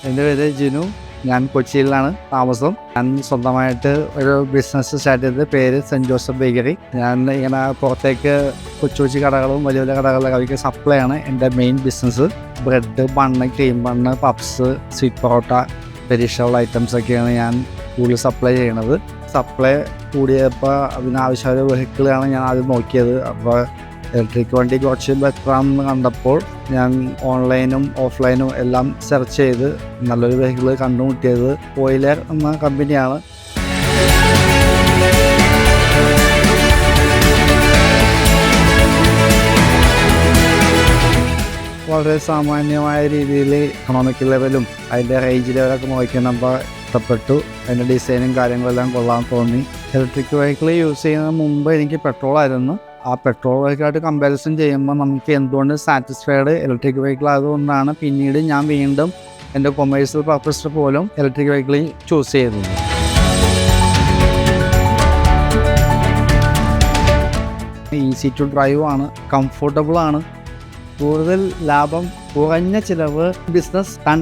എൻ്റെ പേര് ജിനു. ഞാൻ കൊച്ചിയിലാണ് താമസം. ഞാൻ സ്വന്തമായിട്ട് ഒരു ബിസിനസ് സ്റ്റാർട്ട് ചെയ്തത് പേര് സെൻറ്റ് ജോസഫ് ബേക്കറി. ഞാൻ ഇങ്ങനെ പുറത്തേക്ക് കൊച്ചു കൊച്ചു കടകളും വലിയ വലിയ കടകളിലൊക്കെ അവർക്ക് സപ്ലൈ ആണ് എൻ്റെ main business. Bread, bun, cream bun, puffs, sweet parotta, perishable items ഒക്കെയാണ് ഞാൻ കൂടുതൽ സപ്ലൈ ചെയ്യണത്. സപ്ലൈ കൂടിയപ്പോൾ അതിനാവശ്യമായ വെഹിക്കിളാണ് ഞാൻ ആദ്യം നോക്കിയത്. അപ്പോൾ ഇലക്ട്രിക് വണ്ടി കുറച്ച് ബെറ്ററാണെന്ന് കണ്ടപ്പോൾ ഞാൻ ഓൺലൈനും ഓഫ്ലൈനും എല്ലാം സെർച്ച് ചെയ്ത് നല്ലൊരു വെഹിക്കിൾ കണ്ടുമുട്ടിയത് ഓയിലർ എന്ന കമ്പനിയാണ്. വളരെ സാമാന്യമായ രീതിയിൽ എക്കണോമിക് ലെവലും അതിൻ്റെ റേഞ്ച് ലെവലൊക്കെ നോക്കിയപ്പോൾ ഇഷ്ടപ്പെട്ടു. അതിൻ്റെ ഡിസൈനും കാര്യങ്ങളെല്ലാം കൊള്ളാൻ തോന്നി. ഇലക്ട്രിക് വെഹിക്കിൾ യൂസ് ചെയ്യുന്നതിന് മുമ്പ് എനിക്ക് പെട്രോളായിരുന്നു. ആ പെട്രോൾ വെഹിക്കിളായിട്ട് കമ്പാരിസൺ ചെയ്യുമ്പോൾ നമുക്ക് എന്തുകൊണ്ട് സാറ്റിസ്ഫൈഡ് ഇലക്ട്രിക് വെഹിക്കിൾ ആയതുകൊണ്ടാണ് പിന്നീട് ഞാൻ വീണ്ടും എൻ്റെ കൊമേഴ്സ്യൽ പർപ്പസിന് പോലും ഇലക്ട്രിക് വെഹിക്കിൾ ചൂസ് ചെയ്തത്. ഈസി ടു ഡ്രൈവ് ആണ്, കംഫർട്ടബിൾ ആണ്, കൂടുതൽ ലാഭം, കുറഞ്ഞ ചിലവ്, ബിസിനസ് ടൺ